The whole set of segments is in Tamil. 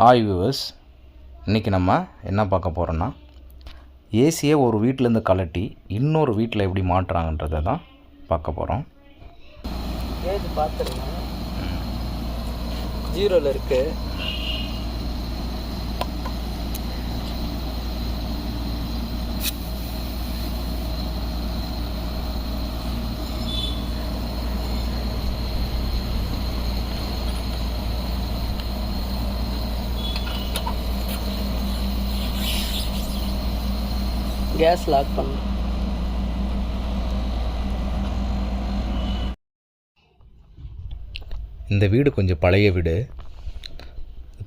ஹாய் வியூவர்ஸ், இன்றைக்கி நம்ம என்ன பார்க்க போகிறோன்னா ஏசியை ஒரு வீட்டிலேருந்து கலட்டி இன்னொரு வீட்டில் எப்படி மாட்டுறாங்கன்றதை தான் பார்க்க போகிறோம். ஏஜ் பார்த்துருங்க, 0ல் இருக்குது. கேஸ் லாக் பண்ணு. இந்த வீடு கொஞ்சம் பழைய வீடு,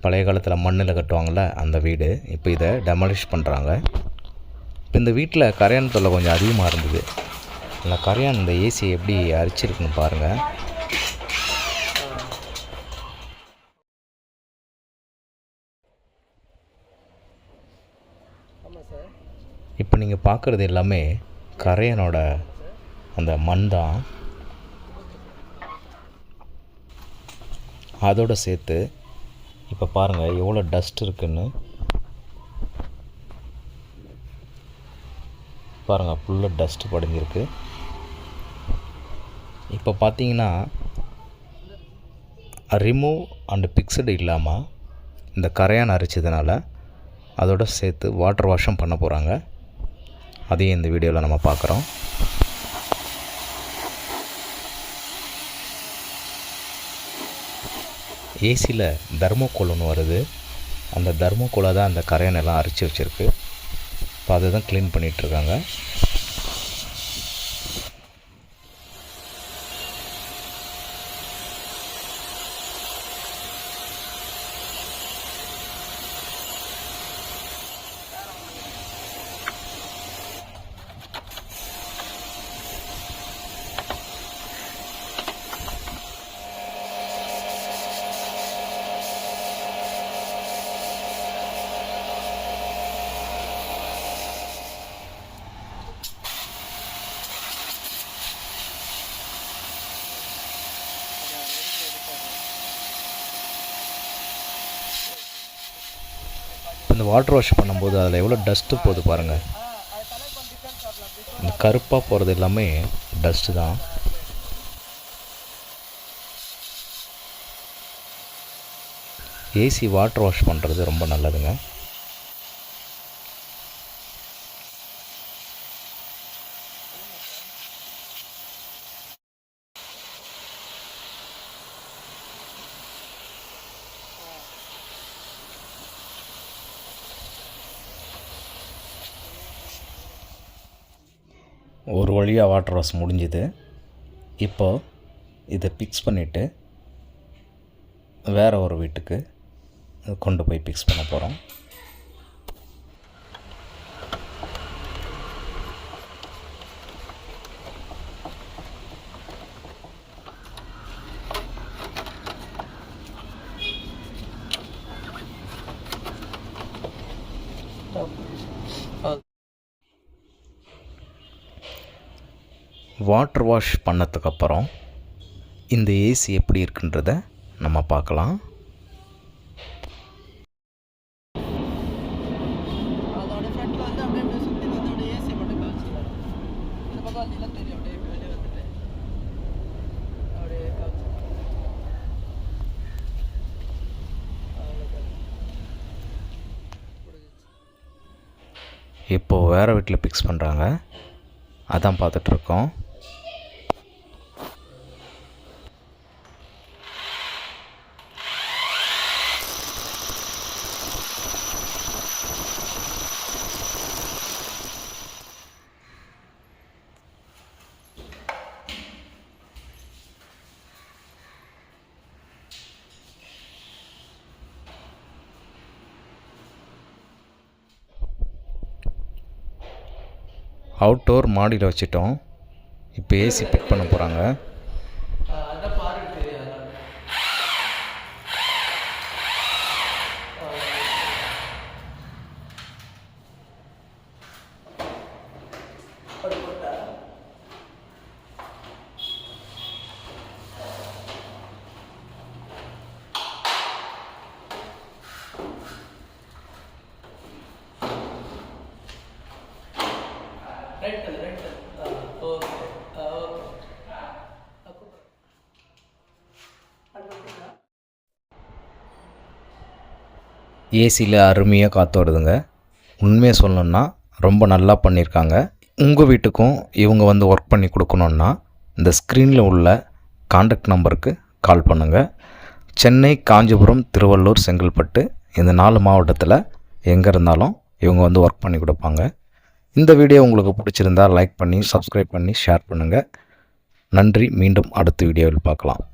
பழைய காலத்தில் மண்ணில் கட்டுவாங்கள்ல அந்த வீடு. இப்போ இதை டெமாலிஷ் பண்ணுறாங்க. இப்போ இந்த வீட்டில் கரையான் தொல்லை கொஞ்சம் அதிகமாக இருந்தது. இந்த கரையான் இந்த ஏசியை எப்படி அரிச்சிருக்குன்னு பாருங்கள். இப்போ நீங்கள் பார்க்குறது எல்லாமே கரையானோட அந்த மண் தான். அதோடு சேர்த்து இப்போ பாருங்கள் எவ்வளோ டஸ்ட் இருக்குன்னு பாருங்கள். ஃபுல்லாக டஸ்ட்டு படிஞ்சிருக்கு. இப்போ பார்த்தீங்கன்னா ரிமூவ் அண்டு பிக்ஸ்டு இல்லாமல் இந்த கரையான் அரிச்சதுனால அதோடு சேர்த்து வாட்டர் வாஷும் பண்ண போகிறாங்க. அதையும் இந்த வீடியோவில் நம்ம பார்க்குறோம். ஏசியில் தர்மோகோல் ஒன்று வருது. அந்த தர்மோகோலை தான் அந்த கரையானெல்லாம் அரிச்சு வச்சுருக்கு. இப்போ அதை தான் க்ளீன் பண்ணிகிட்ருக்காங்க. இந்த வாட்டர் வாஷ் பண்ணும்போது அதில் எவ்வளோ டஸ்ட்டு போகுது பாருங்கள். இந்த கருப்பாக போகிறது எல்லாமே டஸ்ட்டு தான். ஏசி வாட்டர் வாஷ் பண்ணுறது ரொம்ப நல்லதுங்க. ஒரு வழியாக வாட்டர் வாஷ் முடிஞ்சுது. இப்போது இதை பிக்ஸ் பண்ணிவிட்டு வேறு ஒரு வீட்டுக்கு கொண்டு போய் பிக்ஸ் பண்ண போகிறோம். வாட்டர் வாஷ் பண்ணதுக்கப்புறம் இந்த ஏசி எப்படி இருக்குன்றத நம்ம பார்க்கலாம். இப்போது வேறு வீட்டில் பிக்ஸ் பண்ணுறாங்க, அதான் பார்த்துட்ருக்கோம். அவுட்டோர் மாடியில் வச்சிட்டோம். இப்போ ஏசி பிக் பண்ண போகிறாங்க. ஏசியில் அருமையாக காற்று வருதுங்க. உண்மையாக சொல்லணுன்னா ரொம்ப நல்லா பண்ணியிருக்காங்க. உங்கள் வீட்டுக்கும் இவங்க வந்து ஒர்க் பண்ணி கொடுக்கணுன்னா இந்த ஸ்க்ரீனில் உள்ள கான்டாக்ட் நம்பருக்கு கால் பண்ணுங்கள். சென்னை, காஞ்சிபுரம், திருவள்ளூர், செங்கல்பட்டு இந்த 4 மாவட்டத்தில் எங்கே இருந்தாலும் இவங்க வந்து ஒர்க் பண்ணி கொடுப்பாங்க. இந்த வீடியோ உங்களுக்கு பிடிச்சிருந்தால் லைக் பண்ணி, சப்ஸ்கிரைப் பண்ணி, ஷேர் பண்ணுங்கள். நன்றி. மீண்டும் அடுத்த வீடியோவில் பார்க்கலாம்.